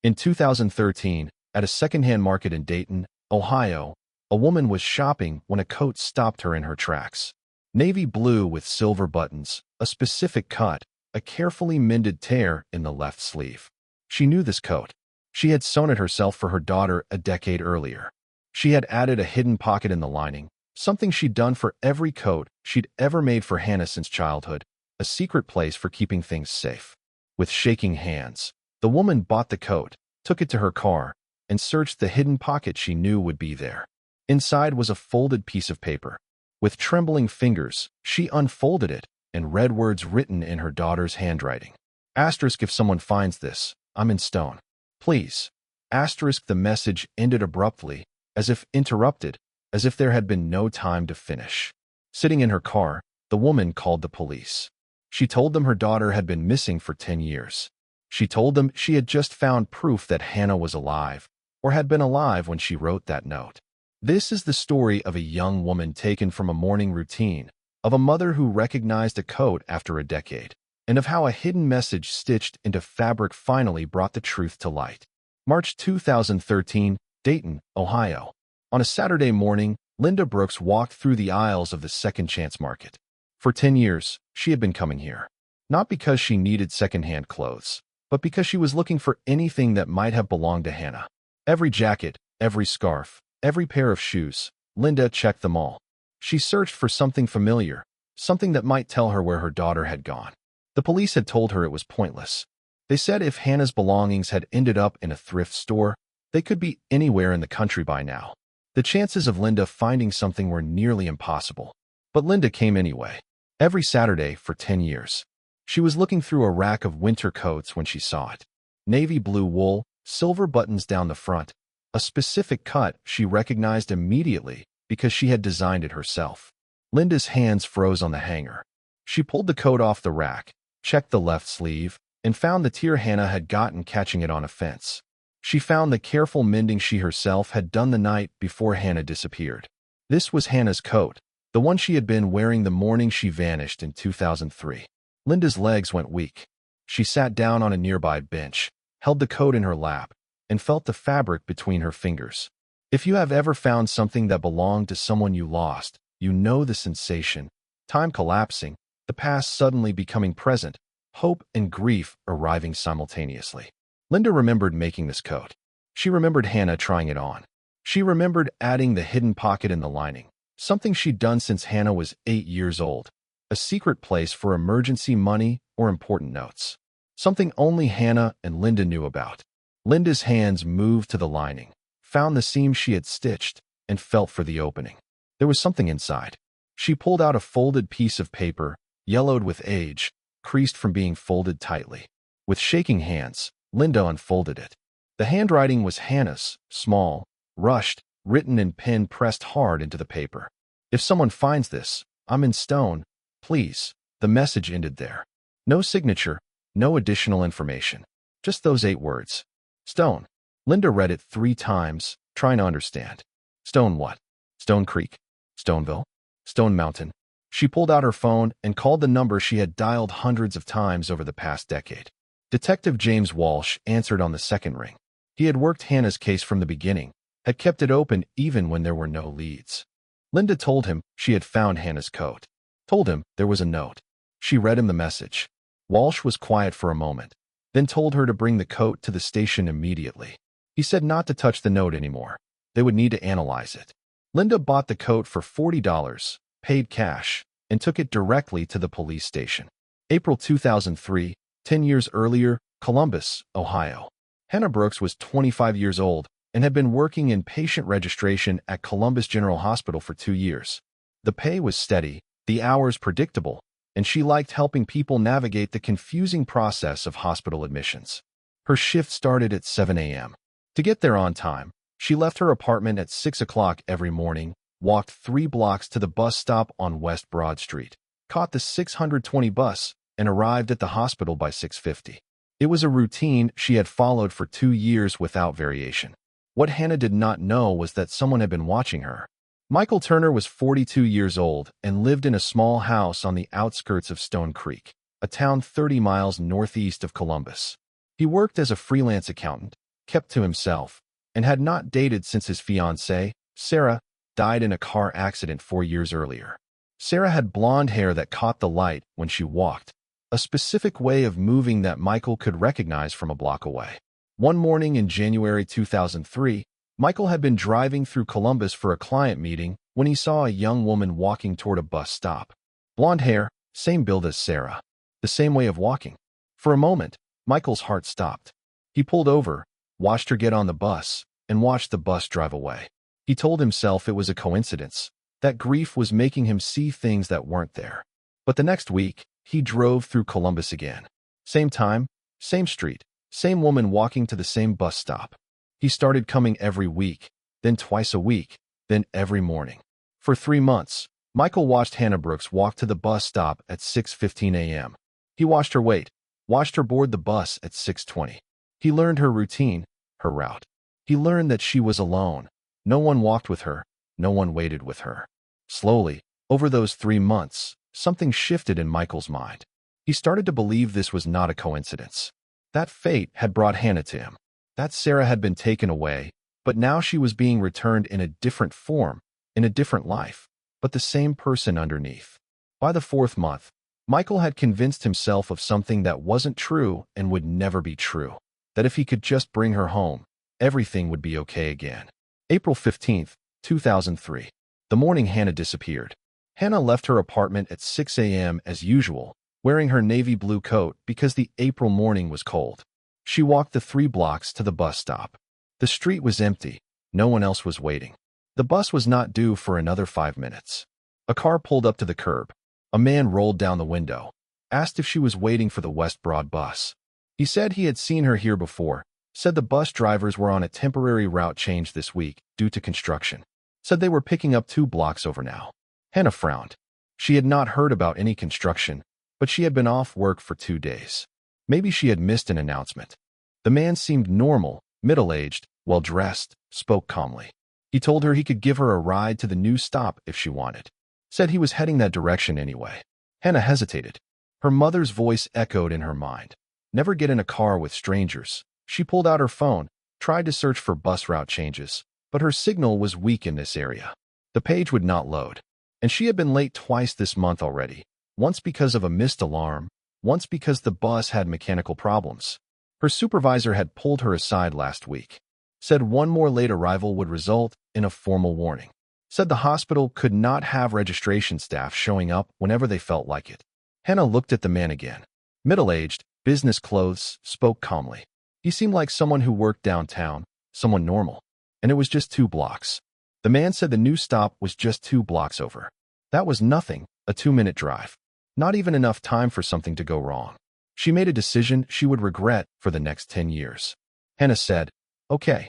In 2013, at a secondhand market in Dayton, Ohio, a woman was shopping when a coat stopped her in her tracks. Navy blue with silver buttons, a specific cut, a carefully mended tear in the left sleeve. She knew this coat. She had sewn it herself for her daughter a decade earlier. She had added a hidden pocket in the lining, something she'd done for every coat she'd ever made for Hannah since childhood, a secret place for keeping things safe. With shaking hands, the woman bought the coat, took it to her car, and searched the hidden pocket she knew would be there. Inside was a folded piece of paper. With trembling fingers, she unfolded it and read words written in her daughter's handwriting. Asterisk, if someone finds this, I'm in stone. Please. Asterisk, the message ended abruptly, as if interrupted, as if there had been no time to finish. Sitting in her car, the woman called the police. She told them her daughter had been missing for 10 years. She told them she had just found proof that Hannah was alive, or had been alive when she wrote that note. This is the story of a young woman taken from a morning routine, of a mother who recognized a coat after a decade, and of how a hidden message stitched into fabric finally brought the truth to light. March 2013, Dayton, Ohio. On a Saturday morning, Linda Brooks walked through the aisles of the Second Chance Market. For 10 years, she had been coming here. Not because she needed secondhand clothes, but because she was looking for anything that might have belonged to Hannah. Every jacket, every scarf, every pair of shoes, Linda checked them all. She searched for something familiar, something that might tell her where her daughter had gone. The police had told her it was pointless. They said if Hannah's belongings had ended up in a thrift store, they could be anywhere in the country by now. The chances of Linda finding something were nearly impossible. But Linda came anyway. Every Saturday for 10 years. She was looking through a rack of winter coats when she saw it. Navy blue wool, silver buttons down the front, a specific cut she recognized immediately because she had designed it herself. Linda's hands froze on the hanger. She pulled the coat off the rack, checked the left sleeve, and found the tear Hannah had gotten catching it on a fence. She found the careful mending she herself had done the night before Hannah disappeared. This was Hannah's coat, the one she had been wearing the morning she vanished in 2003. Linda's legs went weak. She sat down on a nearby bench, held the coat in her lap, and felt the fabric between her fingers. If you have ever found something that belonged to someone you lost, you know the sensation. Time collapsing, the past suddenly becoming present, hope and grief arriving simultaneously. Linda remembered making this coat. She remembered Hannah trying it on. She remembered adding the hidden pocket in the lining, something she'd done since Hannah was 8 years old, a secret place for emergency money or important notes. Something only Hannah and Linda knew about. Linda's hands moved to the lining, found the seam she had stitched, and felt for the opening. There was something inside. She pulled out a folded piece of paper, yellowed with age, creased from being folded tightly. With shaking hands, Linda unfolded it. The handwriting was Hannah's, small, rushed, written in pen pressed hard into the paper. If someone finds this, I'm in stone, please. The message ended there. No signature, no additional information. Just those 8 words. Stone. Linda read it 3 times, trying to understand. Stone what? Stone Creek? Stoneville? Stone Mountain? She pulled out her phone and called the number she had dialed hundreds of times over the past decade. Detective James Walsh answered on the second ring. He had worked Hannah's case from the beginning, had kept it open even when there were no leads. Linda told him she had found Hannah's coat. Told him there was a note. She read him the message. Walsh was quiet for a moment, then told her to bring the coat to the station immediately. He said not to touch the note anymore. They would need to analyze it. Linda bought the coat for $40, paid cash, and took it directly to the police station. April 2003, 10 years earlier, Columbus, Ohio. Hannah Brooks was 25 years old and had been working in patient registration at Columbus General Hospital for 2 years. The pay was steady, the hours predictable, and she liked helping people navigate the confusing process of hospital admissions. Her shift started at 7 a.m. To get there on time, she left her apartment at 6 o'clock every morning, walked 3 blocks to the bus stop on West Broad Street, caught the 620 bus, and arrived at the hospital by 6:50. It was a routine she had followed for 2 years without variation. What Hannah did not know was that someone had been watching her. Michael Turner was 42 years old and lived in a small house on the outskirts of Stone Creek, a town 30 miles northeast of Columbus. He worked as a freelance accountant, kept to himself, and had not dated since his fiancée, Sarah, died in a car accident 4 years earlier. Sarah had blonde hair that caught the light when she walked, a specific way of moving that Michael could recognize from a block away. One morning in January 2003, Michael had been driving through Columbus for a client meeting when he saw a young woman walking toward a bus stop. Blonde hair, same build as Sarah, the same way of walking. For a moment, Michael's heart stopped. He pulled over, watched her get on the bus, and watched the bus drive away. He told himself it was a coincidence, that grief was making him see things that weren't there. But the next week, he drove through Columbus again. Same time, same street, same woman walking to the same bus stop. He started coming every week, then twice a week, then every morning. For 3 months, Michael watched Hannah Brooks walk to the bus stop at 6:15 a.m. He watched her wait, watched her board the bus at 6:20. He learned her routine, her route. He learned that she was alone. No one walked with her, no one waited with her. Slowly, over those 3 months, something shifted in Michael's mind. He started to believe this was not a coincidence. That fate had brought Hannah to him. That Sarah had been taken away, but now she was being returned in a different form, in a different life, but the same person underneath. By the 4th month, Michael had convinced himself of something that wasn't true and would never be true, that if he could just bring her home, everything would be okay again. April 15th, 2003. The morning Hannah disappeared. Hannah left her apartment at 6 a.m. as usual, wearing her navy blue coat because the April morning was cold. She walked the 3 blocks to the bus stop. The street was empty. No one else was waiting. The bus was not due for another 5 minutes. A car pulled up to the curb. A man rolled down the window, asked if she was waiting for the West Broad bus. He said he had seen her here before, said the bus drivers were on a temporary route change this week due to construction, said they were picking up 2 blocks over now. Hannah frowned. She had not heard about any construction, but she had been off work for 2 days. Maybe she had missed an announcement. The man seemed normal, middle-aged, well-dressed, spoke calmly. He told her he could give her a ride to the new stop if she wanted. Said he was heading that direction anyway. Hannah hesitated. Her mother's voice echoed in her mind. Never get in a car with strangers. She pulled out her phone, tried to search for bus route changes, but her signal was weak in this area. The page would not load. And she had been late twice this month already, once because of a missed alarm, once because the bus had mechanical problems. Her supervisor had pulled her aside last week. Said one more late arrival would result in a formal warning. Said the hospital could not have registration staff showing up whenever they felt like it. Hannah looked at the man again. Middle-aged, business clothes, spoke calmly. He seemed like someone who worked downtown, someone normal. And it was just 2 blocks. The man said the new stop was just 2 blocks over. That was nothing, a 2-minute drive. Not even enough time for something to go wrong. She made a decision she would regret for the next 10 years. Hannah said, "Okay."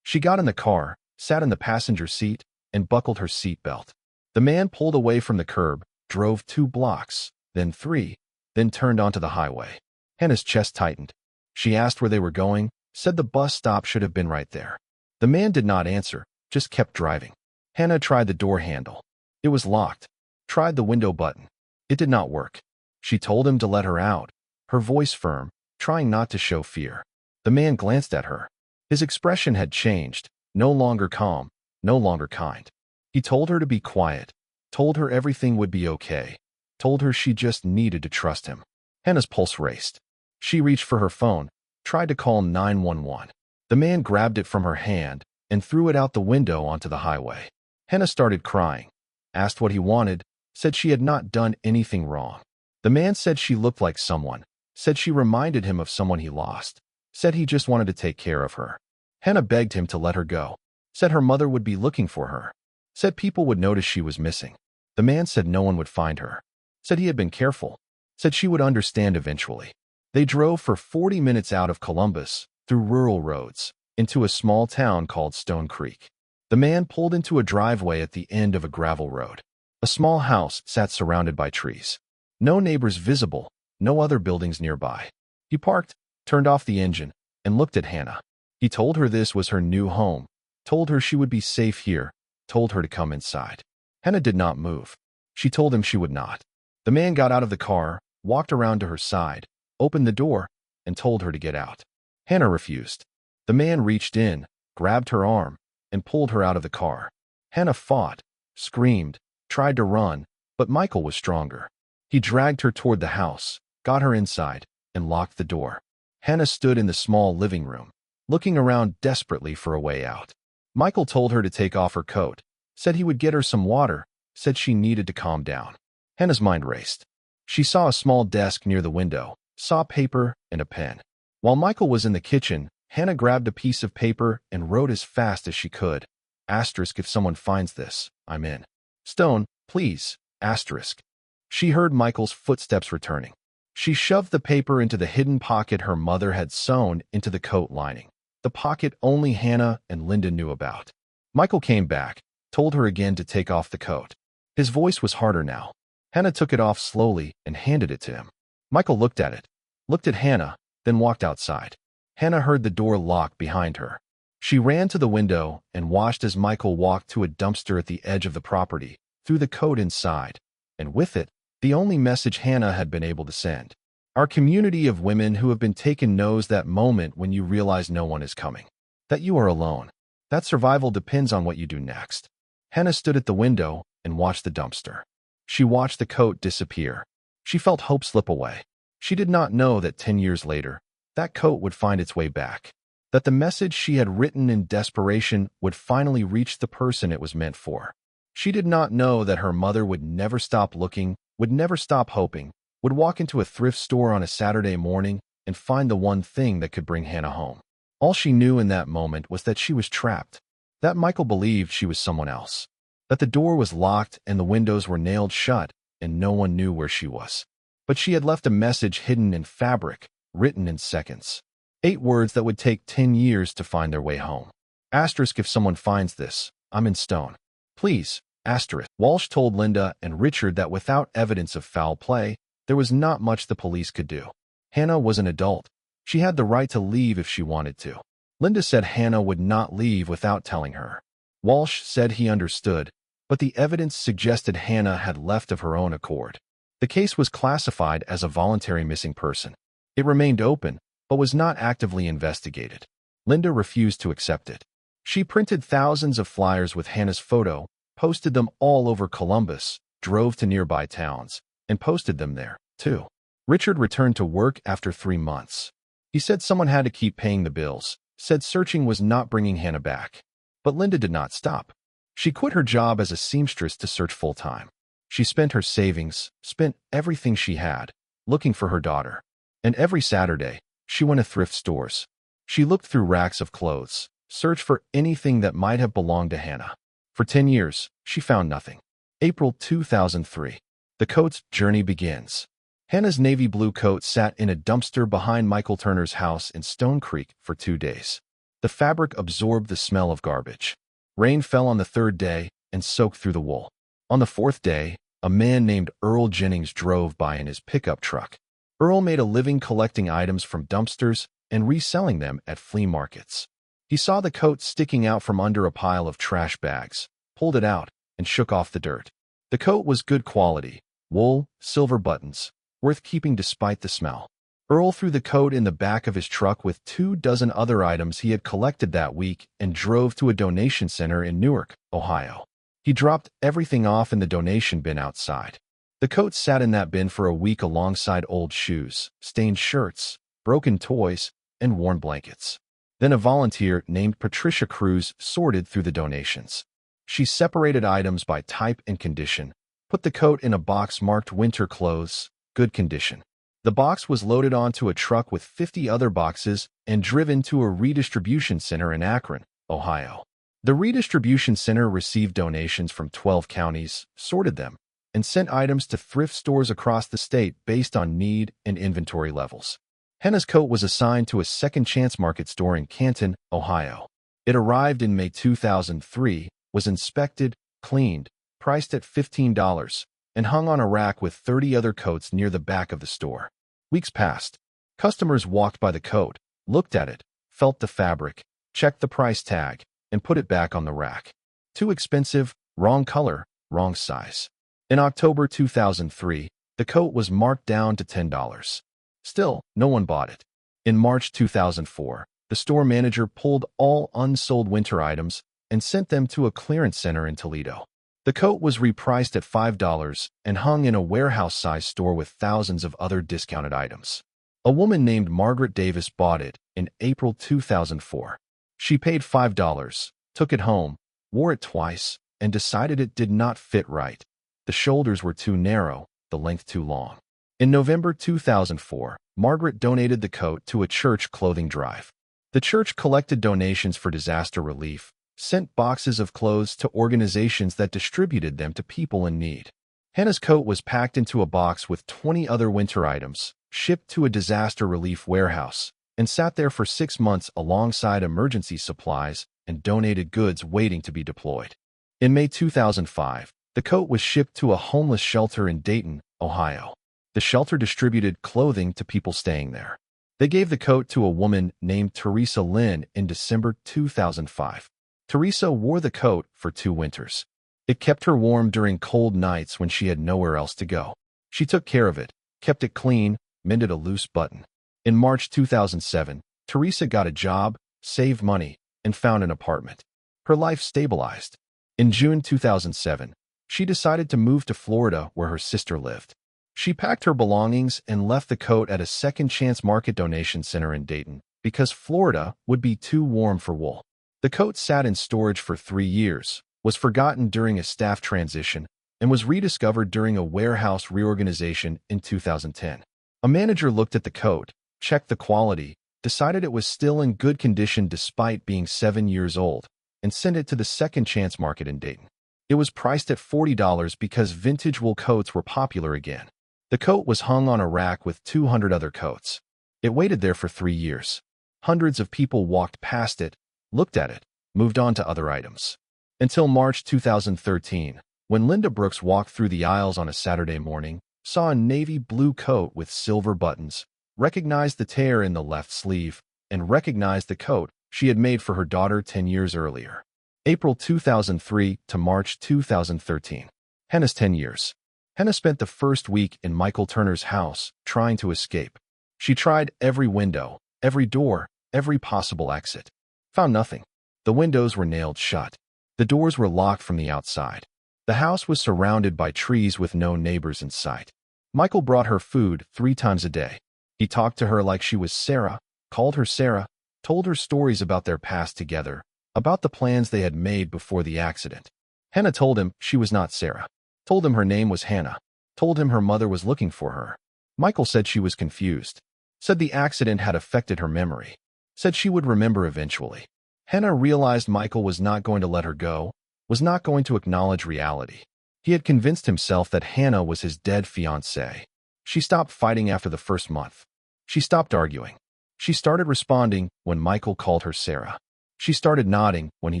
She got in the car, sat in the passenger seat, and buckled her seatbelt. The man pulled away from the curb, drove 2 blocks, then 3, then turned onto the highway. Hannah's chest tightened. She asked where they were going, said the bus stop should have been right there. The man did not answer, just kept driving. Hannah tried the door handle. It was locked. Tried the window button. It did not work. She told him to let her out, her voice firm, trying not to show fear. The man glanced at her. His expression had changed, no longer calm, no longer kind. He told her to be quiet, told her everything would be okay, told her she just needed to trust him. Hannah's pulse raced. She reached for her phone, tried to call 911. The man grabbed it from her hand and threw it out the window onto the highway. Hannah started crying, asked what he wanted, said she had not done anything wrong. The man said she looked like someone, said she reminded him of someone he lost, said he just wanted to take care of her. Hannah begged him to let her go, said her mother would be looking for her, said people would notice she was missing. The man said no one would find her, said he had been careful, said she would understand eventually. They drove for 40 minutes out of Columbus, through rural roads, into a small town called Stone Creek. The man pulled into a driveway at the end of a gravel road. A small house sat surrounded by trees. No neighbors visible, no other buildings nearby. He parked, turned off the engine, and looked at Hannah. He told her this was her new home, told her she would be safe here, told her to come inside. Hannah did not move. She told him she would not. The man got out of the car, walked around to her side, opened the door, and told her to get out. Hannah refused. The man reached in, grabbed her arm, and pulled her out of the car. Hannah fought, screamed, tried to run, but Michael was stronger. He dragged her toward the house, got her inside, and locked the door. Hannah stood in the small living room, looking around desperately for a way out. Michael told her to take off her coat, said he would get her some water, said she needed to calm down. Hannah's mind raced. She saw a small desk near the window, saw paper and a pen. While Michael was in the kitchen, Hannah grabbed a piece of paper and wrote as fast as she could. Asterisk, if someone finds this, I'm in. Stone, please. Asterisk. She heard Michael's footsteps returning. She shoved the paper into the hidden pocket her mother had sewn into the coat lining, the pocket only Hannah and Linda knew about. Michael came back, told her again to take off the coat. His voice was harder now. Hannah took it off slowly and handed it to him. Michael looked at it, looked at Hannah, then walked outside. Hannah heard the door lock behind her. She ran to the window and watched as Michael walked to a dumpster at the edge of the property, threw the coat inside, and with it, the only message Hannah had been able to send. Our community of women who have been taken knows that moment when you realize no one is coming, that you are alone. That survival depends on what you do next. Hannah stood at the window and watched the dumpster. She watched the coat disappear. She felt hope slip away. She did not know that 10 years later, that coat would find its way back, that the message she had written in desperation would finally reach the person it was meant for. She did not know that her mother would never stop looking, would never stop hoping, would walk into a thrift store on a Saturday morning and find the one thing that could bring Hannah home. All she knew in that moment was that she was trapped, that Michael believed she was someone else, that the door was locked and the windows were nailed shut and no one knew where she was. But she had left a message hidden in fabric, written in seconds. 8 words that would take 10 years to find their way home. Asterisk, if someone finds this, I'm in stone. Please. Asterisk. Walsh told Linda and Richard that without evidence of foul play, there was not much the police could do. Hannah was an adult. She had the right to leave if she wanted to. Linda said Hannah would not leave without telling her. Walsh said he understood, but the evidence suggested Hannah had left of her own accord. The case was classified as a voluntary missing person. It remained open, but was not actively investigated. Linda refused to accept it. She printed thousands of flyers with Hannah's photo, posted them all over Columbus, drove to nearby towns, and posted them there, too. Richard returned to work after 3 months. He said someone had to keep paying the bills, said searching was not bringing Hannah back. But Linda did not stop. She quit her job as a seamstress to search full-time. She spent her savings, spent everything she had, looking for her daughter. And every Saturday, she went to thrift stores. She looked through racks of clothes, searched for anything that might have belonged to Hannah. For 10 years, she found nothing. April 2003. The coat's journey begins. Hannah's navy blue coat sat in a dumpster behind Michael Turner's house in Stone Creek for 2 days. The fabric absorbed the smell of garbage. Rain fell on the 3rd day and soaked through the wool. On the 4th day, a man named Earl Jennings drove by in his pickup truck. Earl made a living collecting items from dumpsters and reselling them at flea markets. He saw the coat sticking out from under a pile of trash bags, pulled it out, and shook off the dirt. The coat was good quality, wool, silver buttons, worth keeping despite the smell. Earl threw the coat in the back of his truck with 24 other items he had collected that week and drove to a donation center in Newark, Ohio. He dropped everything off in the donation bin outside. The coat sat in that bin for a week alongside old shoes, stained shirts, broken toys, and worn blankets. Then a volunteer named Patricia Cruz sorted through the donations. She separated items by type and condition, put the coat in a box marked winter clothes, good condition. The box was loaded onto a truck with 50 other boxes and driven to a redistribution center in Akron, Ohio. The redistribution center received donations from 12 counties, sorted them, and sent items to thrift stores across the state based on need and inventory levels. Hannah's coat was assigned to a Second Chance Market store in Canton, Ohio. It arrived in May 2003, was inspected, cleaned, priced at $15, and hung on a rack with 30 other coats near the back of the store. Weeks passed. Customers walked by the coat, looked at it, felt the fabric, checked the price tag, and put it back on the rack. Too expensive, wrong color, wrong size. In October 2003, the coat was marked down to $10. Still, no one bought it. In March 2004, The store manager pulled all unsold winter items and sent them to a clearance center in Toledo. The coat was repriced at $5 and hung in a warehouse-sized store with thousands of other discounted items. A woman named Margaret Davis bought it in April 2004. She paid $5, took it home, wore it twice, and decided it did not fit right. The shoulders were too narrow, the length too long. In November 2004, Margaret donated the coat to a church clothing drive. The church collected donations for disaster relief, sent boxes of clothes to organizations that distributed them to people in need. Hannah's coat was packed into a box with 20 other winter items, shipped to a disaster relief warehouse, and sat there for 6 months alongside emergency supplies and donated goods waiting to be deployed. In May 2005, the coat was shipped to a homeless shelter in Dayton, Ohio. The shelter distributed clothing to people staying there. They gave the coat to a woman named Teresa Lynn in December 2005. Teresa wore the coat for 2 winters. It kept her warm during cold nights when she had nowhere else to go. She took care of it, kept it clean, mended a loose button. In March 2007, Teresa got a job, saved money, and found an apartment. Her life stabilized. In June 2007, she decided to move to Florida where her sister lived. She packed her belongings and left the coat at a second chance market donation center in Dayton because Florida would be too warm for wool. The coat sat in storage for 3 years, was forgotten during a staff transition, and was rediscovered during a warehouse reorganization in 2010. A manager looked at the coat, checked the quality, decided it was still in good condition despite being 7 years old, and sent it to the second chance market in Dayton. It was priced at $40 because vintage wool coats were popular again. The coat was hung on a rack with 200 other coats. It waited there for 3 years. Hundreds of people walked past it, looked at it, moved on to other items. Until March 2013, when Linda Brooks walked through the aisles on a Saturday morning, saw a navy blue coat with silver buttons, recognized the tear in the left sleeve, and recognized the coat she had made for her daughter 10 years earlier. April 2003 to March 2013. Hannah's 10 years. Hannah spent the first week in Michael Turner's house trying to escape. She tried every window, every door, every possible exit. Found nothing. The windows were nailed shut. The doors were locked from the outside. The house was surrounded by trees with no neighbors in sight. Michael brought her food 3 times a day. He talked to her like she was Sarah, called her Sarah, told her stories about their past together, about the plans they had made before the accident. Hannah told him she was not Sarah. Told him her name was Hannah. Told him her mother was looking for her. Michael said she was confused. Said the accident had affected her memory. Said she would remember eventually. Hannah realized Michael was not going to let her go, was not going to acknowledge reality. He had convinced himself that Hannah was his dead fiancée. She stopped fighting after the first month. She stopped arguing. She started responding when Michael called her Sarah. She started nodding when he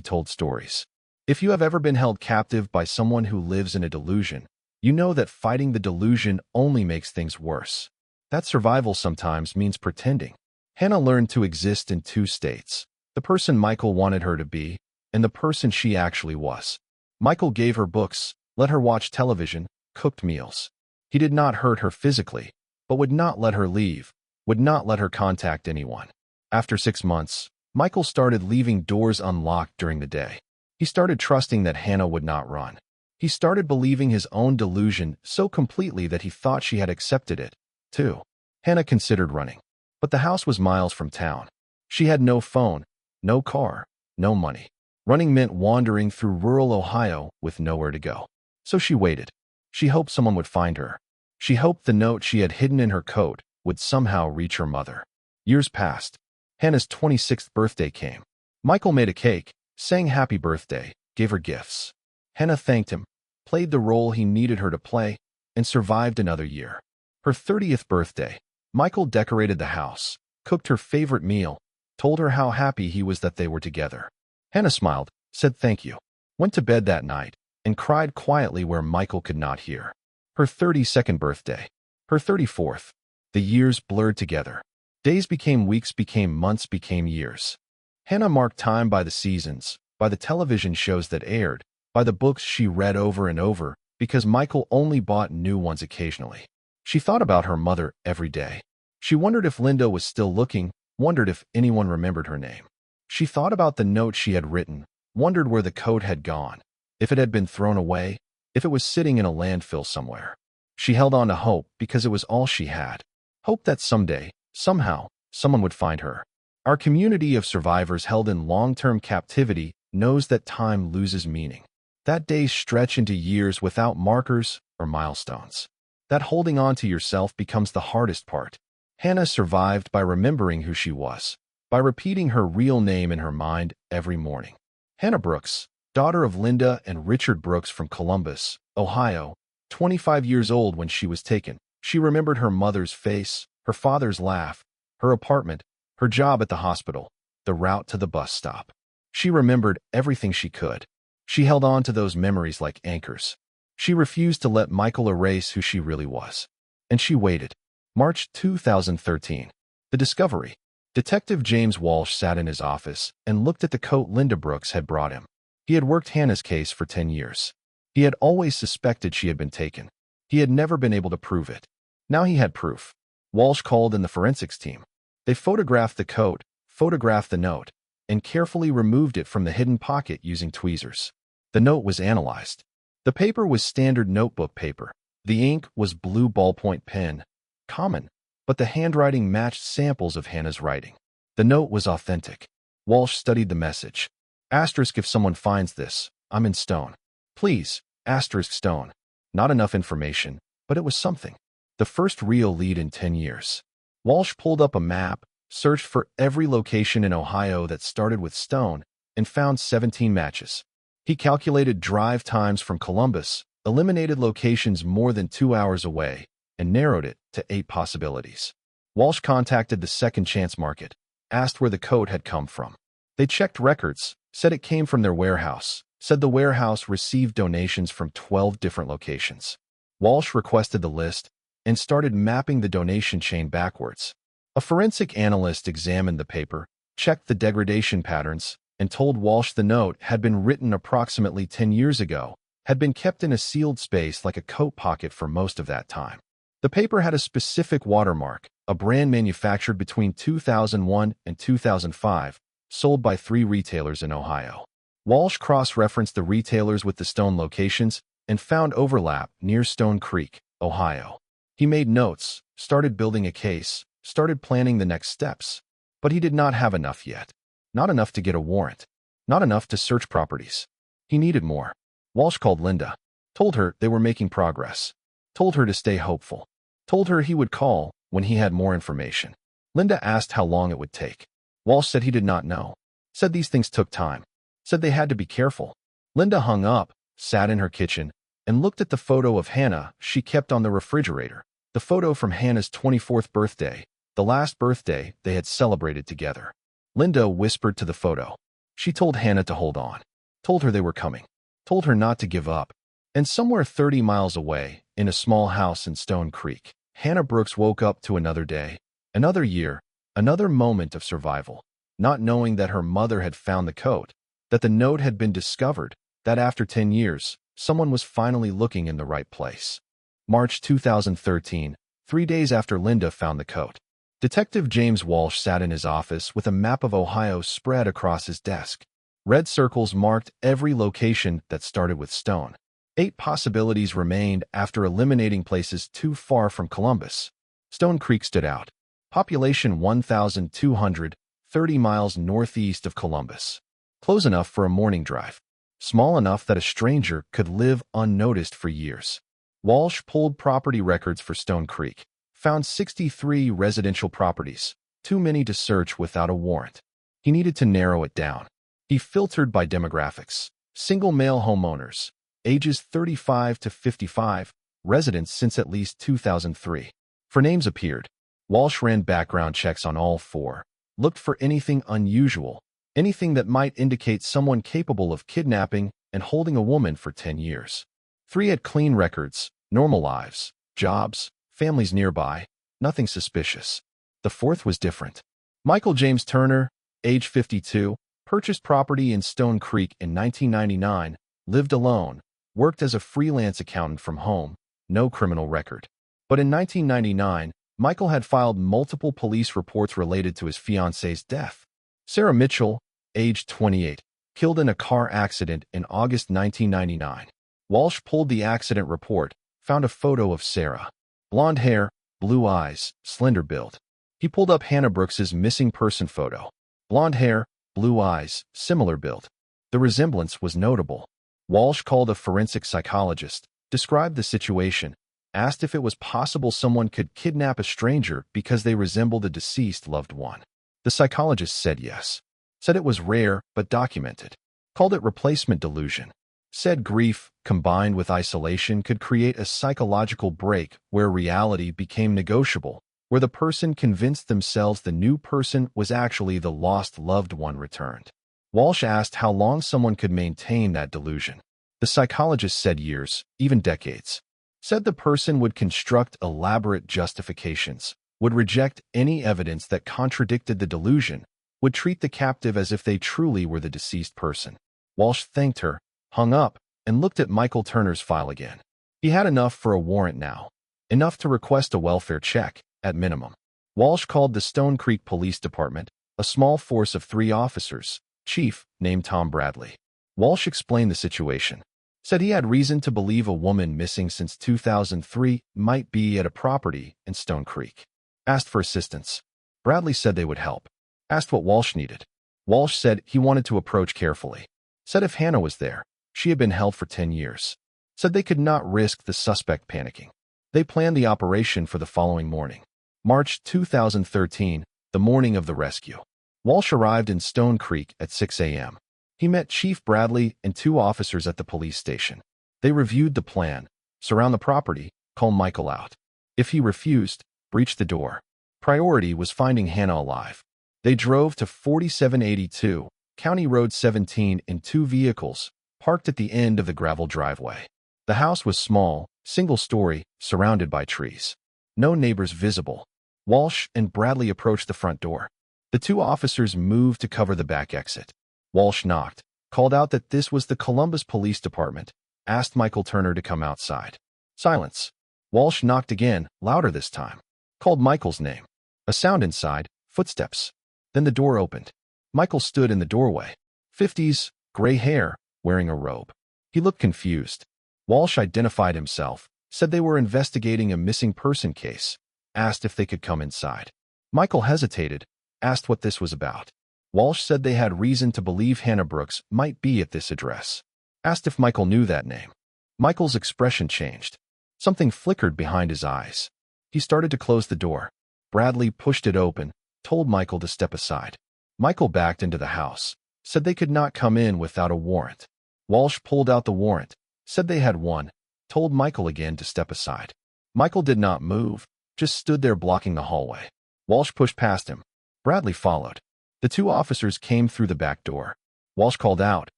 told stories. If you have ever been held captive by someone who lives in a delusion, you know that fighting the delusion only makes things worse. That survival sometimes means pretending. Hannah learned to exist in 2 states, the person Michael wanted her to be, and the person she actually was. Michael gave her books, let her watch television, cooked meals. He did not hurt her physically, but would not let her leave, would not let her contact anyone. After 6 months, Michael started leaving doors unlocked during the day. He started trusting that Hannah would not run. He started believing his own delusion so completely that he thought she had accepted it, too. Hannah considered running, but the house was miles from town. She had no phone, no car, no money. Running meant wandering through rural Ohio with nowhere to go. So she waited. She hoped someone would find her. She hoped the note she had hidden in her coat would somehow reach her mother. Years passed. Hannah's 26th birthday came. Michael made a cake, sang happy birthday, gave her gifts. Hannah thanked him, played the role he needed her to play, and survived another year. Her 30th birthday, Michael decorated the house, cooked her favorite meal, told her how happy he was that they were together. Hannah smiled, said thank you, went to bed that night, and cried quietly where Michael could not hear. Her 32nd birthday, her 34th. The years blurred together. Days became weeks, became months, became years. Hannah marked time by the seasons, by the television shows that aired, by the books she read over and over, because Michael only bought new ones occasionally. She thought about her mother every day. She wondered if Linda was still looking, wondered if anyone remembered her name. She thought about the note she had written, wondered where the coat had gone, if it had been thrown away, if it was sitting in a landfill somewhere. She held on to hope because it was all she had. Hope that someday, somehow, someone would find her. Our community of survivors held in long-term captivity knows that time loses meaning. That days stretch into years without markers or milestones. That holding on to yourself becomes the hardest part. Hannah survived by remembering who she was, by repeating her real name in her mind every morning. Hannah Brooks, daughter of Linda and Richard Brooks from Columbus, Ohio, 25 years old when she was taken. She remembered her mother's face, her father's laugh, her apartment, her job at the hospital, the route to the bus stop. She remembered everything she could. She held on to those memories like anchors. She refused to let Michael erase who she really was. And she waited. March 2013. The discovery. Detective James Walsh sat in his office and looked at the coat Linda Brooks had brought him. He had worked Hannah's case for 10 years. He had always suspected she had been taken. He had never been able to prove it. Now he had proof. Walsh called in the forensics team. They photographed the coat, photographed the note, and carefully removed it from the hidden pocket using tweezers. The note was analyzed. The paper was standard notebook paper. The ink was blue ballpoint pen, common, but the handwriting matched samples of Hannah's writing. The note was authentic. Walsh studied the message. Asterisk if someone finds this, I'm in stone. Please, asterisk stone. Not enough information, but it was something. The first real lead in 10 years. Walsh pulled up a map, searched for every location in Ohio that started with stone, and found 17 matches. He calculated drive times from Columbus, eliminated locations more than 2 hours away, and narrowed it to 8 possibilities. Walsh contacted the Second Chance Market, asked where the coat had come from. They checked records, said it came from their warehouse, said the warehouse received donations from 12 different locations. Walsh requested the list and started mapping the donation chain backwards. A forensic analyst examined the paper, checked the degradation patterns, and told Walsh the note had been written approximately 10 years ago, had been kept in a sealed space like a coat pocket for most of that time. The paper had a specific watermark, a brand manufactured between 2001 and 2005, sold by 3 retailers in Ohio. Walsh cross-referenced the retailers with the stone locations and found overlap near Stone Creek, Ohio. He made notes, started building a case, started planning the next steps. But he did not have enough yet. Not enough to get a warrant. Not enough to search properties. He needed more. Walsh called Linda. Told her they were making progress. Told her to stay hopeful. Told her he would call when he had more information. Linda asked how long it would take. Walsh said he did not know. Said these things took time. Said they had to be careful. Linda hung up, sat in her kitchen, and looked at the photo of Hannah she kept on the refrigerator. The photo from Hannah's 24th birthday, the last birthday they had celebrated together. Linda whispered to the photo. She told Hannah to hold on. Told her they were coming. Told her not to give up. And somewhere 30 miles away, in a small house in Stone Creek, Hannah Brooks woke up to another day, another year, another moment of survival, not knowing that her mother had found the coat, that the note had been discovered, that after 10 years, someone was finally looking in the right place. March 2013, 3 days after Linda found the coat. Detective James Walsh sat in his office with a map of Ohio spread across his desk. Red circles marked every location that started with stone. 8 possibilities remained after eliminating places too far from Columbus. Stone Creek stood out. Population 1,200, 30 miles northeast of Columbus. Close enough for a morning drive. Small enough that a stranger could live unnoticed for years. Walsh pulled property records for Stone Creek, found 63 residential properties, too many to search without a warrant. He needed to narrow it down. He filtered by demographics. Single male homeowners, ages 35 to 55, residents since at least 2003. For names appeared. Walsh ran background checks on all 4, looked for anything unusual, anything that might indicate someone capable of kidnapping and holding a woman for 10 years. 3 had clean records, normal lives, jobs, families nearby, nothing suspicious. The 4th was different. Michael James Turner, age 52, purchased property in Stone Creek in 1999, lived alone, worked as a freelance accountant from home, no criminal record. But in 1999, Michael had filed multiple police reports related to his fiancee's death. Sarah Mitchell, age 28, killed in a car accident in August 1999. Walsh pulled the accident report, found a photo of Sarah. Blonde hair, blue eyes, slender build. He pulled up Hannah Brooks's missing person photo. Blonde hair, blue eyes, similar build. The resemblance was notable. Walsh called a forensic psychologist, described the situation, asked if it was possible someone could kidnap a stranger because they resembled a deceased loved one. The psychologist said yes. Said it was rare but documented. Called it replacement delusion. Said grief, combined with isolation, could create a psychological break where reality became negotiable, where the person convinced themselves the new person was actually the lost loved one returned. Walsh asked how long someone could maintain that delusion. The psychologist said years, even decades. Said the person would construct elaborate justifications, would reject any evidence that contradicted the delusion, would treat the captive as if they truly were the deceased person. Walsh thanked her, hung up, and looked at Michael Turner's file again. He had enough for a warrant now. Enough to request a welfare check, at minimum. Walsh called the Stone Creek Police Department, a small force of 3 officers, chief, named Tom Bradley. Walsh explained the situation. Said he had reason to believe a woman missing since 2003 might be at a property in Stone Creek. Asked for assistance. Bradley said they would help. Asked what Walsh needed. Walsh said he wanted to approach carefully. Said if Hannah was there, she had been held for 10 years. Said they could not risk the suspect panicking. They planned the operation for the following morning. March 2013, the morning of the rescue. Walsh arrived in Stone Creek at 6 a.m. He met Chief Bradley and 2 officers at the police station. They reviewed the plan, surround the property, call Michael out. If he refused, breach the door. Priority was finding Hannah alive. They drove to 4782, County Road 17 in 2 vehicles, parked at the end of the gravel driveway. The house was small, single-story, surrounded by trees. No neighbors visible. Walsh and Bradley approached the front door. The 2 officers moved to cover the back exit. Walsh knocked, called out that this was the Columbus Police Department, asked Michael Turner to come outside. Silence. Walsh knocked again, louder this time. Called Michael's name. A sound inside, footsteps. Then the door opened. Michael stood in the doorway. 50s, gray hair, wearing a robe. He looked confused. Walsh identified himself, said they were investigating a missing person case, asked if they could come inside. Michael hesitated, asked what this was about. Walsh said they had reason to believe Hannah Brooks might be at this address. Asked if Michael knew that name. Michael's expression changed. Something flickered behind his eyes. He started to close the door. Bradley pushed it open, told Michael to step aside. Michael backed into the house, said they could not come in without a warrant. Walsh pulled out the warrant, said they had one, told Michael again to step aside. Michael did not move, just stood there blocking the hallway. Walsh pushed past him. Bradley followed. The 2 officers came through the back door. Walsh called out,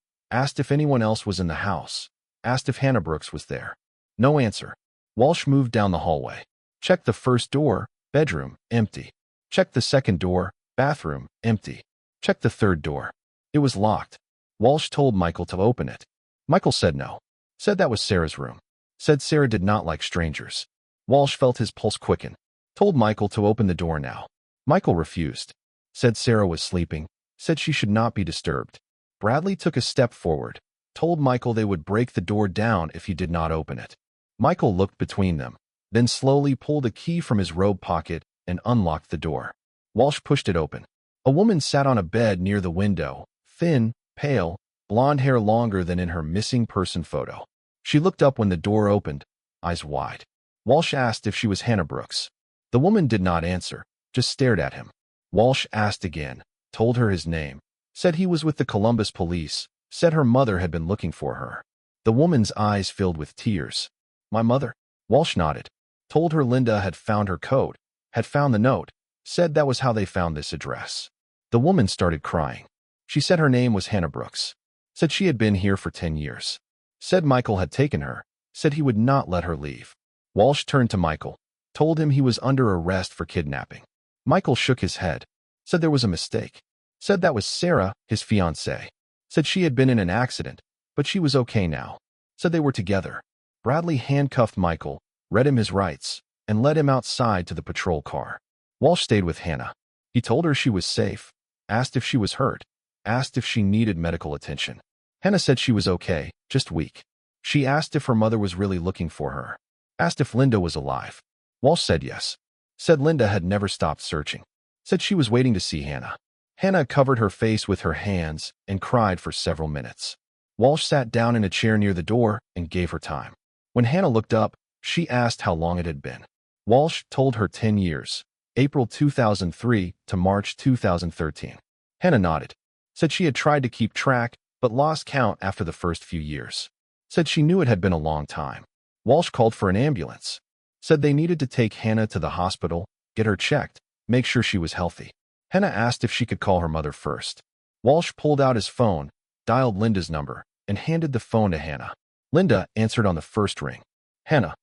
asked if anyone else was in the house, asked if Hannah Brooks was there. No answer. Walsh moved down the hallway. Checked the first door, bedroom, empty. Checked the second door, bathroom, empty. Checked the third door. It was locked. Walsh told Michael to open it. Michael said no. Said that was Sarah's room. Said Sarah did not like strangers. Walsh felt his pulse quicken. Told Michael to open the door now. Michael refused. Said Sarah was sleeping. Said she should not be disturbed. Bradley took a step forward. Told Michael they would break the door down if he did not open it. Michael looked between them, then slowly pulled a key from his robe pocket and unlocked the door. Walsh pushed it open. A woman sat on a bed near the window, thin, pale, blonde hair longer than in her missing person photo. She looked up when the door opened, eyes wide. Walsh asked if she was Hannah Brooks. The woman did not answer, just stared at him. Walsh asked again, told her his name, said he was with the Columbus police, said her mother had been looking for her. The woman's eyes filled with tears. My mother? Walsh nodded. Told her Linda had found her coat, had found the note, said that was how they found this address. The woman started crying. She said her name was Hannah Brooks. Said she had been here for 10 years. Said Michael had taken her, said he would not let her leave. Walsh turned to Michael, told him he was under arrest for kidnapping. Michael shook his head, said there was a mistake. Said that was Sarah, his fiancée. Said she had been in an accident, but she was okay now. Said they were together. Bradley handcuffed Michael, read him his rights, and led him outside to the patrol car. Walsh stayed with Hannah. He told her she was safe, asked if she was hurt, asked if she needed medical attention. Hannah said she was okay, just weak. She asked if her mother was really looking for her, asked if Linda was alive. Walsh said yes. Said Linda had never stopped searching. Said she was waiting to see Hannah. Hannah covered her face with her hands and cried for several minutes. Walsh sat down in a chair near the door and gave her time. When Hannah looked up, she asked how long it had been. Walsh told her 10 years, April 2003 to March 2013. Hannah nodded. Said she had tried to keep track, but lost count after the first few years. Said she knew it had been a long time. Walsh called for an ambulance. Said they needed to take Hannah to the hospital, get her checked, make sure she was healthy. Hannah asked if she could call her mother first. Walsh pulled out his phone, dialed Linda's number, and handed the phone to Hannah. Linda answered on the first ring. Hannah.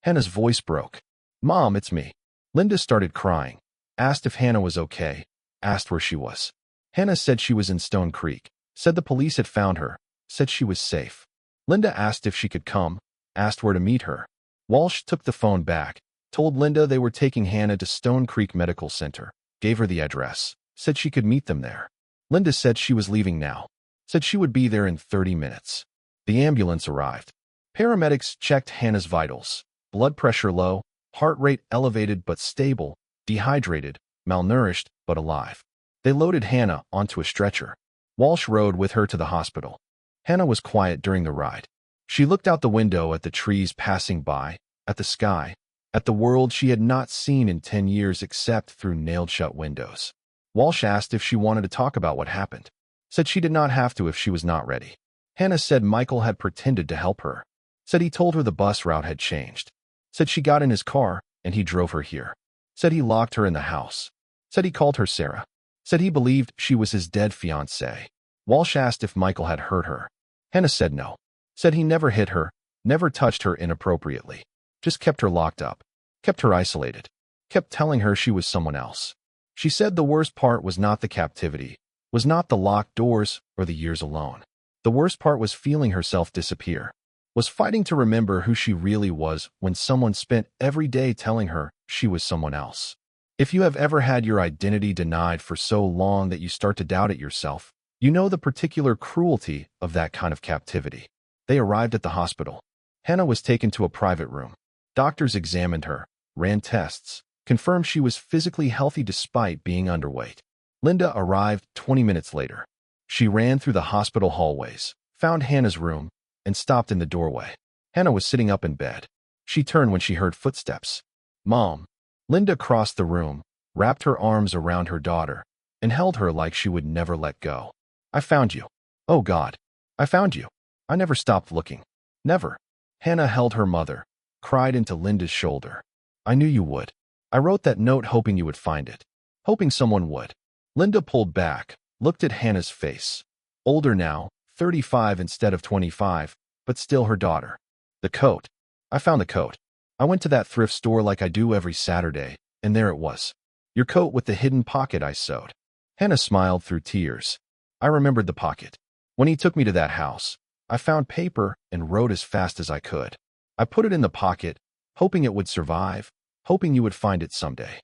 Hannah's voice broke. Mom, it's me. Linda started crying, asked if Hannah was okay, asked where she was. Hannah said she was in Stone Creek, said the police had found her, said she was safe. Linda asked if she could come, asked where to meet her. Walsh took the phone back, told Linda they were taking Hannah to Stone Creek Medical Center, gave her the address, said she could meet them there. Linda said she was leaving now, said she would be there in 30 minutes. The ambulance arrived. Paramedics checked Hannah's vitals. Blood pressure low, heart rate elevated but stable, dehydrated, malnourished but alive. They loaded Hannah onto a stretcher. Walsh rode with her to the hospital. Hannah was quiet during the ride. She looked out the window at the trees passing by, at the sky, at the world she had not seen in 10 years except through nailed-shut windows. Walsh asked if she wanted to talk about what happened. Said she did not have to if she was not ready. Hannah said Michael had pretended to help her. Said he told her the bus route had changed. Said she got in his car and he drove her here. Said he locked her in the house. Said he called her Sarah. Said he believed she was his dead fiancée. Walsh asked if Michael had hurt her. Hannah said no. Said he never hit her, never touched her inappropriately. Just kept her locked up. Kept her isolated. Kept telling her she was someone else. She said the worst part was not the captivity, was not the locked doors or the years alone. The worst part was feeling herself disappear. Was fighting to remember who she really was when someone spent every day telling her she was someone else. If you have ever had your identity denied for so long that you start to doubt it yourself, you know the particular cruelty of that kind of captivity. They arrived at the hospital. Hannah was taken to a private room. Doctors examined her, ran tests, confirmed she was physically healthy despite being underweight. Linda arrived 20 minutes later. She ran through the hospital hallways, found Hannah's room, and stopped in the doorway. Hannah was sitting up in bed. She turned when she heard footsteps. Mom. Linda crossed the room, wrapped her arms around her daughter, and held her like she would never let go. I found you. Oh God. I found you. I never stopped looking. Never. Hannah held her mother, cried into Linda's shoulder. I knew you would. I wrote that note hoping you would find it. Hoping someone would. Linda pulled back, looked at Hannah's face. Older now, 35 instead of 25, but still her daughter. The coat. I found the coat. I went to that thrift store like I do every Saturday, and there it was. Your coat with the hidden pocket I sewed. Hannah smiled through tears. I remembered the pocket. When he took me to that house, I found paper and wrote as fast as I could. I put it in the pocket, hoping it would survive, hoping you would find it someday.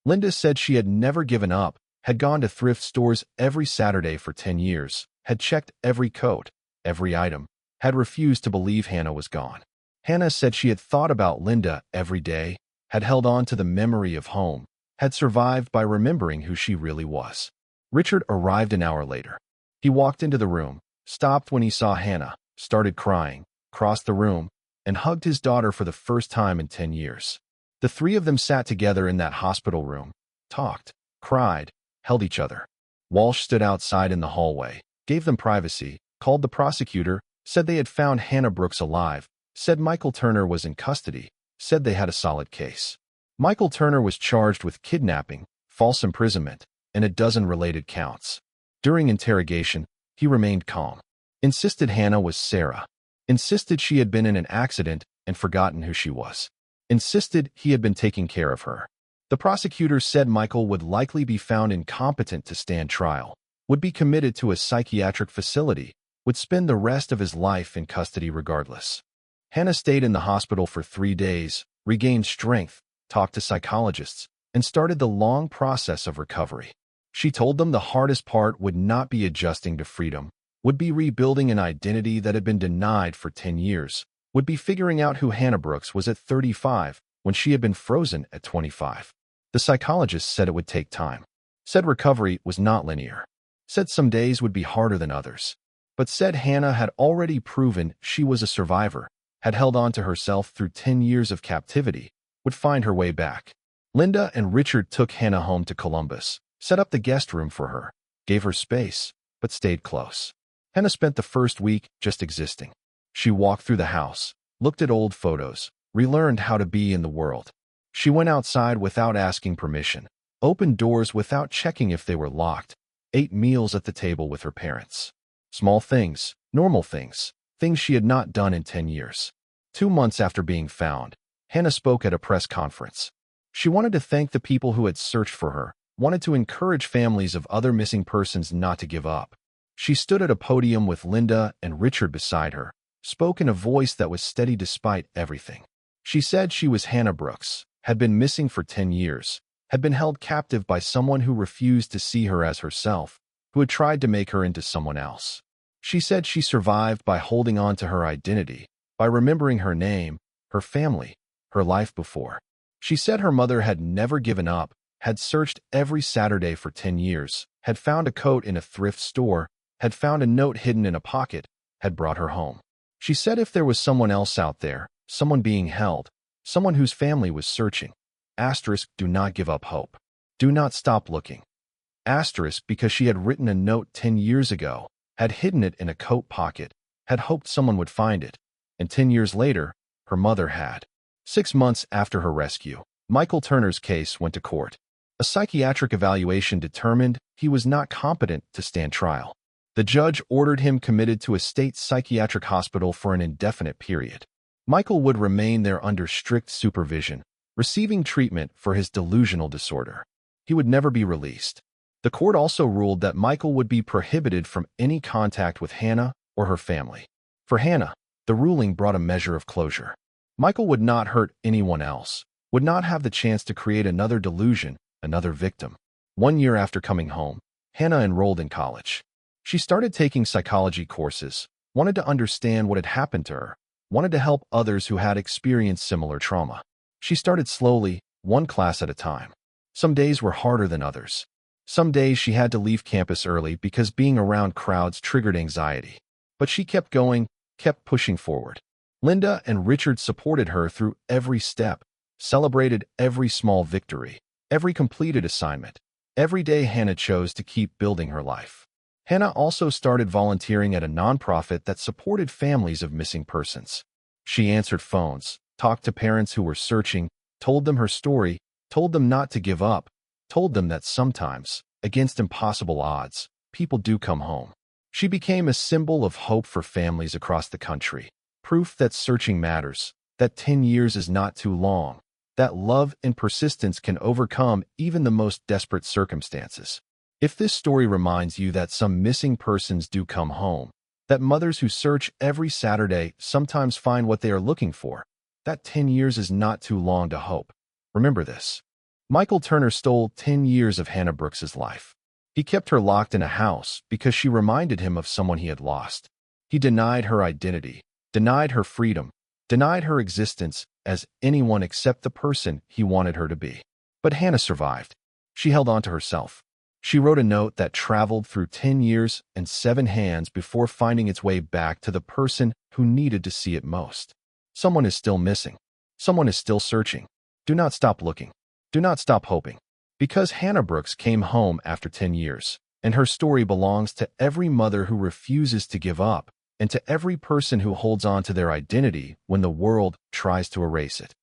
Linda said she had never given up, had gone to thrift stores every Saturday for 10 years, had checked every coat, every item, had refused to believe Hannah was gone. Hannah said she had thought about Linda every day, had held on to the memory of home, had survived by remembering who she really was. Richard arrived an hour later. He walked into the room, stopped when he saw Hannah, started crying, crossed the room, and hugged his daughter for the first time in 10 years. The three of them sat together in that hospital room, talked, cried, held each other. Walsh stood outside in the hallway, gave them privacy, called the prosecutor, said they had found Hannah Brooks alive, said Michael Turner was in custody, said they had a solid case. Michael Turner was charged with kidnapping, false imprisonment, and a dozen related counts. During interrogation, he remained calm. Insisted Hannah was Sarah. Insisted she had been in an accident and forgotten who she was. Insisted he had been taking care of her. The prosecutor said Michael would likely be found incompetent to stand trial, would be committed to a psychiatric facility, would spend the rest of his life in custody regardless. Hannah stayed in the hospital for 3 days, regained strength, talked to psychologists, and started the long process of recovery. She told them the hardest part would not be adjusting to freedom, would be rebuilding an identity that had been denied for 10 years, would be figuring out who Hannah Brooks was at 35 when she had been frozen at 25. The psychologist said it would take time, said recovery was not linear, said some days would be harder than others, but said Hannah had already proven she was a survivor, had held on to herself through 10 years of captivity, would find her way back. Linda and Richard took Hannah home to Columbus, set up the guest room for her, gave her space, but stayed close. Hannah spent the first week just existing. She walked through the house, looked at old photos, relearned how to be in the world. She went outside without asking permission, opened doors without checking if they were locked, ate meals at the table with her parents. Small things, normal things, things she had not done in 10 years. 2 months after being found, Hannah spoke at a press conference. She wanted to thank the people who had searched for her, wanted to encourage families of other missing persons not to give up. She stood at a podium with Linda and Richard beside her, spoke in a voice that was steady despite everything. She said she was Hannah Brooks, had been missing for 10 years, had been held captive by someone who refused to see her as herself, who had tried to make her into someone else. She said she survived by holding on to her identity, by remembering her name, her family, her life before. She said her mother had never given up, had searched every Saturday for 10 years, had found a coat in a thrift store, had found a note hidden in a pocket, had brought her home. She said if there was someone else out there, someone being held, someone whose family was searching, asterisk, do not give up hope. Do not stop looking. Asterisk, because she had written a note 10 years ago, had hidden it in a coat pocket, had hoped someone would find it, and 10 years later, her mother had. 6 months after her rescue, Michael Turner's case went to court. A psychiatric evaluation determined he was not competent to stand trial. The judge ordered him committed to a state psychiatric hospital for an indefinite period. Michael would remain there under strict supervision, receiving treatment for his delusional disorder. He would never be released. The court also ruled that Michael would be prohibited from any contact with Hannah or her family. For Hannah, the ruling brought a measure of closure. Michael would not hurt anyone else, would not have the chance to create another delusion, another victim. 1 year after coming home, Hannah enrolled in college. She started taking psychology courses, wanted to understand what had happened to her, wanted to help others who had experienced similar trauma. She started slowly, one class at a time. Some days were harder than others. Some days she had to leave campus early because being around crowds triggered anxiety. But she kept going, kept pushing forward. Linda and Richard supported her through every step, celebrated every small victory, every completed assignment. Every day Hannah chose to keep building her life. Hannah also started volunteering at a nonprofit that supported families of missing persons. She answered phones, talked to parents who were searching, told them her story, told them not to give up, told them that sometimes, against impossible odds, people do come home. She became a symbol of hope for families across the country, proof that searching matters, that 10 years is not too long, that love and persistence can overcome even the most desperate circumstances. If this story reminds you that some missing persons do come home, that mothers who search every Saturday sometimes find what they are looking for, that 10 years is not too long to hope. Remember this. Michael Turner stole 10 years of Hannah Brooks's life. He kept her locked in a house because she reminded him of someone he had lost. He denied her identity, denied her freedom, denied her existence as anyone except the person he wanted her to be. But Hannah survived. She held on to herself. She wrote a note that traveled through 10 years and 7 hands before finding its way back to the person who needed to see it most. Someone is still missing. Someone is still searching. Do not stop looking. Do not stop hoping. Because Hannah Brooks came home after 10 years, and her story belongs to every mother who refuses to give up, and to every person who holds on to their identity when the world tries to erase it.